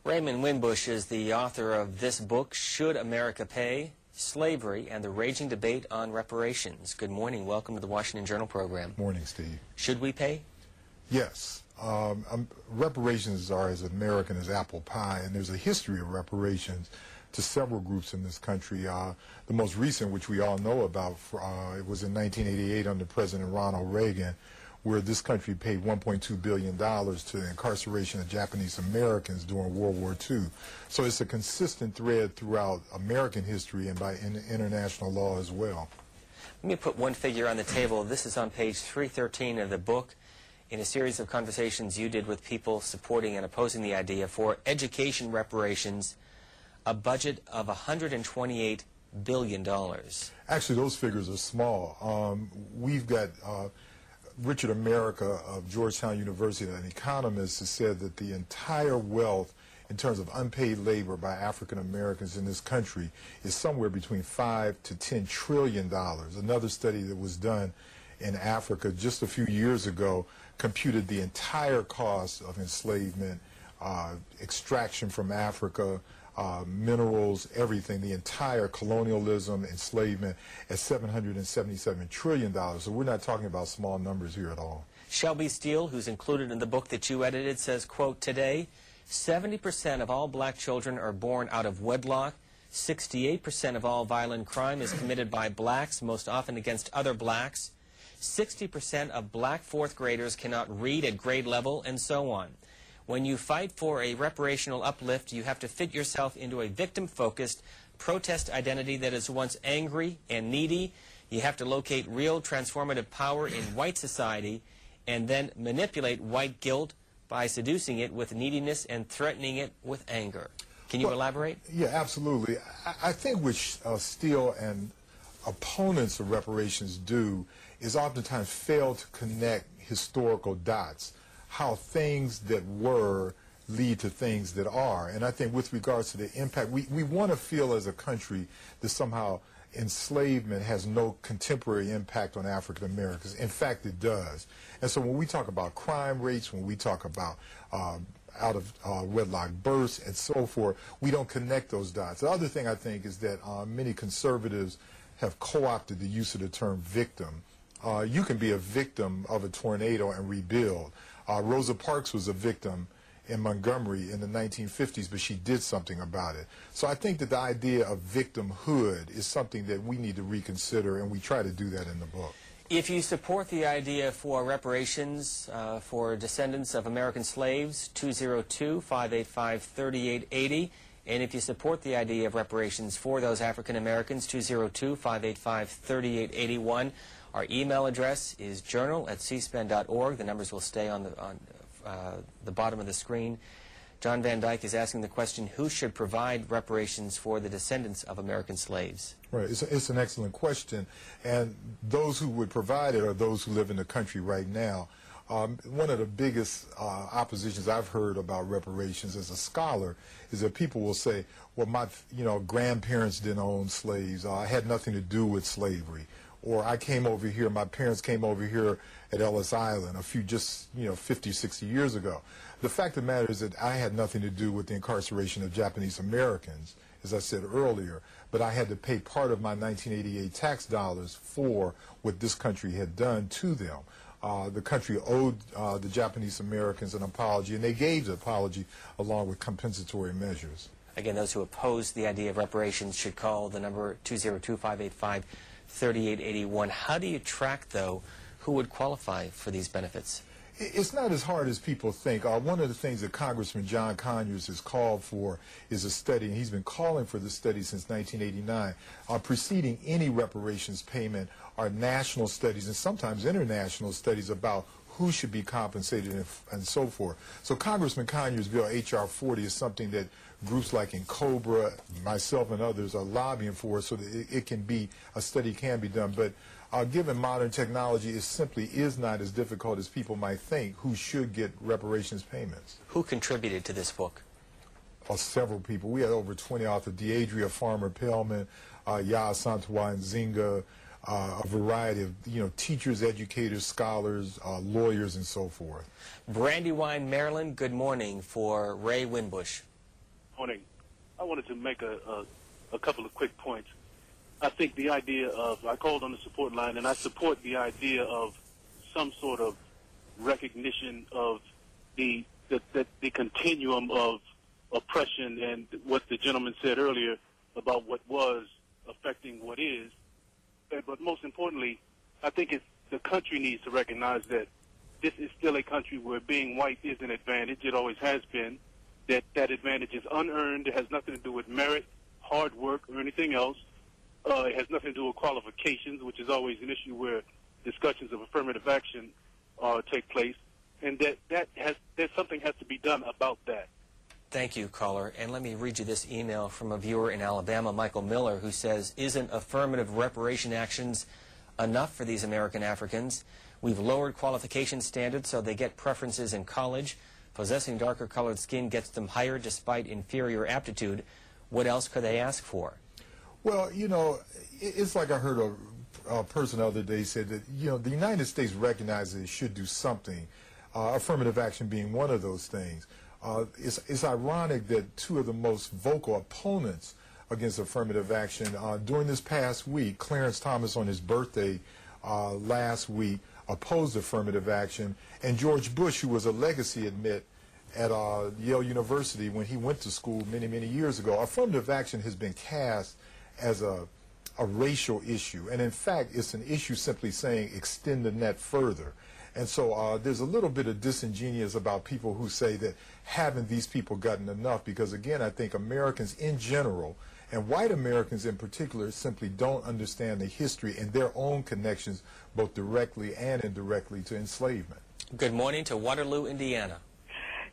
Raymond Winbush is the author of this book, Should America Pay? Slavery and the Raging Debate on Reparations. Good morning. Welcome to the Washington Journal program. Morning, Steve. Should we pay? Yes. Reparations are as American as apple pie, and there's a history of reparations to several groups in this country. The most recent, which we all know about, it was in 1988 under President Ronald Reagan, where this country paid $1.2 billion to the incarceration of Japanese Americans during World War II. So it's a consistent thread throughout American history and by international law as well. Let me put one figure on the table. This is on page 313 of the book, in a series of conversations you did with people supporting and opposing the idea for education reparations, a budget of $128 billion. Actually, those figures are small. We've got Richard America of Georgetown University, an economist, has said that the entire wealth in terms of unpaid labor by African Americans in this country is somewhere between $5 to $10 trillion. Another study that was done in Africa just a few years ago computed the entire cost of enslavement, extraction from Africa, minerals, everything, the entire colonialism, enslavement at $777 trillion. So we're not talking about small numbers here at all. Shelby Steele, who's included in the book that you edited, says, quote, today, 70% of all black children are born out of wedlock. 68% of all violent crime is committed by blacks, most often against other blacks. 60% of black fourth graders cannot read at grade level, and so on. When you fight for a reparational uplift, you have to fit yourself into a victim-focused protest identity that is once angry and needy. You have to locate real transformative power in white society and then manipulate white guilt by seducing it with neediness and threatening it with anger. Can you elaborate? Yeah, absolutely. I think what Steele and opponents of reparations do is oftentimes fail to connect historical dots, how things that were lead to things that are. And I think with regards to the impact, we want to feel as a country that somehow enslavement has no contemporary impact on African Americans. In fact, it does. And so when we talk about crime rates, when we talk about out of wedlock births and so forth, we don't connect those dots. The other thing I think is that many conservatives have co-opted the use of the term victim. You can be a victim of a tornado and rebuild. Rosa Parks was a victim in Montgomery in the 1950s, but she did something about it. So I think that the idea of victimhood is something that we need to reconsider, and we try to do that in the book. If you support the idea for reparations for descendants of American slaves, 202-585-3880. And if you support the idea of reparations for those African Americans, 202-585-3881. Our email address is journal@cspan.org. The numbers will stay on the bottom of the screen. John Van Dyke is asking the question, who should provide reparations for the descendants of American slaves? Right. It's an excellent question. And those who would provide it are those who live in the country right now. One of the biggest oppositions I've heard about reparations as a scholar is that people will say, well, my grandparents didn't own slaves. I had nothing to do with slavery. Or I came over here, my parents came over here at Ellis Island a few 50, 60 years ago. The fact of the matter is that I had nothing to do with the incarceration of Japanese Americans, as I said earlier, but I had to pay part of my 1988 tax dollars for what this country had done to them. The country owed the Japanese Americans an apology, and they gave the apology along with compensatory measures. Again, those who oppose the idea of reparations should call the number 202-585-3881. How do you track, though, who would qualify for these benefits? It's not as hard as people think. One of the things that Congressman John Conyers has called for is a study, and he's been calling for this study since 1989. Preceding any reparations payment are national studies and sometimes international studies about who should be compensated and so forth. So Congressman Conyers' bill, H.R. 40, is something that groups like NCOBRA, myself and others are lobbying for so that a study can be done. But given modern technology, it simply is not as difficult as people might think who should get reparations payments. Who contributed to this book? Several people. We had over 20 authors: Deidria Farmer-Pellman, Yaa Asantewaa Nzinga, a variety of teachers, educators, scholars, lawyers, and so forth. Brandywine, Maryland, good morning for Ray Winbush. I wanted to make a couple of quick points. I think the idea of, I called on the support line, and I support the idea of some sort of recognition of the continuum of oppression and what the gentleman said earlier about what was affecting what is. But most importantly, I think the country needs to recognize that this is still a country where being white is an advantage. It always has been. That advantage is unearned. It has nothing to do with merit, hard work, or anything else. It has nothing to do with qualifications, which is always an issue where discussions of affirmative action take place. And that something has to be done about that. Thank you, caller. And let me read you this email from a viewer in Alabama, Michael Miller, who says, isn't affirmative reparation actions enough for these American Africans? We've lowered qualification standards so they get preferences in college. Possessing darker colored skin gets them hired despite inferior aptitude. What else could they ask for? Well, you know, it's like I heard a person the other day said that, you know, the United States recognizes it should do something, affirmative action being one of those things. It's ironic that two of the most vocal opponents against affirmative action during this past week, Clarence Thomas on his birthday last week opposed affirmative action, and George Bush, who was a legacy admit at Yale University when he went to school many, many years ago. Affirmative action has been cast as a racial issue, and in fact it's an issue simply saying extend the net further. And so there's a little bit of disingenuous about people who say that haven't these people gotten enough, because again I think Americans in general, and white Americans in particular, simply don't understand the history and their own connections both directly and indirectly to enslavement. Good morning to Waterloo, Indiana.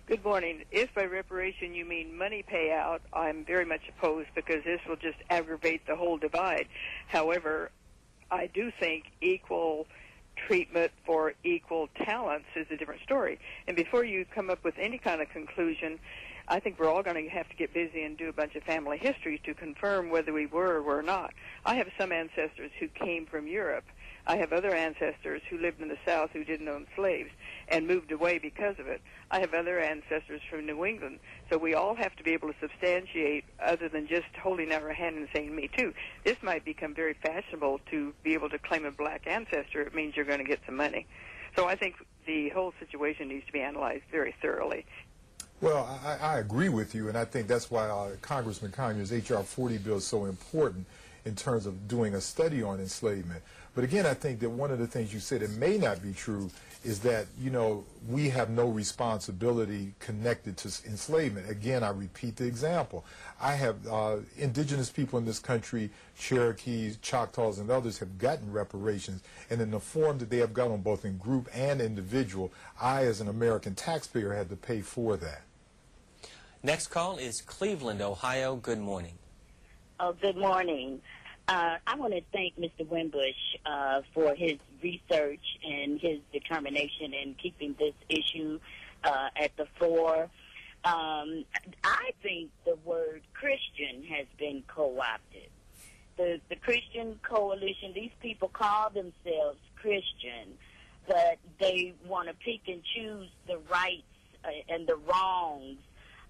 Good morning. If by reparation you mean money payout, I'm very much opposed, because this will just aggravate the whole divide. However, I do think equal treatment for equal talents is a different story. And before you come up with any kind of conclusion, I think we're all going to have to get busy and do a bunch of family history to confirm whether we were or were not. I have some ancestors who came from Europe. I have other ancestors who lived in the South who didn't own slaves and moved away because of it. I have other ancestors from New England. So we all have to be able to substantiate, other than just holding out our hand and saying, me too. This might become very fashionable to be able to claim a black ancestor. It means you're going to get some money. So I think the whole situation needs to be analyzed very thoroughly. Well, I agree with you, and I think that's why Congressman Conyers' H.R. 40 bill is so important in terms of doing a study on enslavement. But again, I think that one of the things you said, it may not be true, is that, you know, we have no responsibility connected to enslavement. Again, I repeat the example. I have indigenous people in this country, Cherokees, Choctaws, and others have gotten reparations, and in the form that they have gotten, both in group and individual, I, as an American taxpayer, had to pay for that. Next call is Cleveland, Ohio. Good morning. Oh, good morning. I want to thank Mr. Winbush for his research and his determination in keeping this issue at the fore. I think the word Christian has been co-opted. The Christian Coalition, these people call themselves Christian, but they want to pick and choose the rights and the wrongs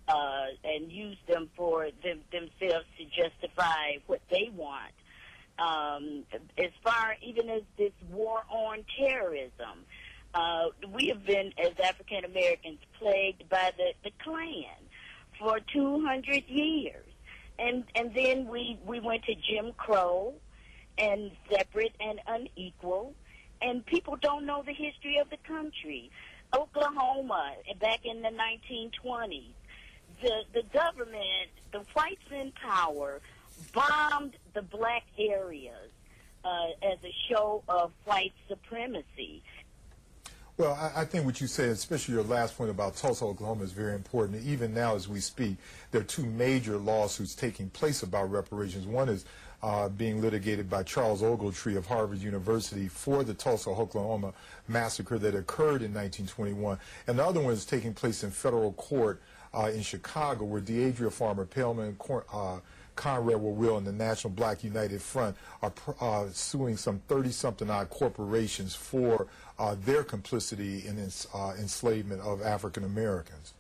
and use them for themselves to justify what they want. As far even as this war on terrorism, we have been, as African Americans, plagued by the Klan for 200 years. And then we went to Jim Crow and separate and unequal, and people don't know the history of the country. Oklahoma, back in the 1920s, the government, the whites in power, bombed the black areas as a show of white supremacy. Well, I think what you said, especially your last point about Tulsa, Oklahoma, is very important. Even now as we speak, there are two major lawsuits taking place about reparations. One is being litigated by Charles Ogletree of Harvard University for the Tulsa, Oklahoma massacre that occurred in 1921. And the other one is taking place in federal court in Chicago, where Deidre Farmer Pellman, Conrad Will, and the National Black United Front are suing some 30-something odd corporations for their complicity in enslavement of African Americans.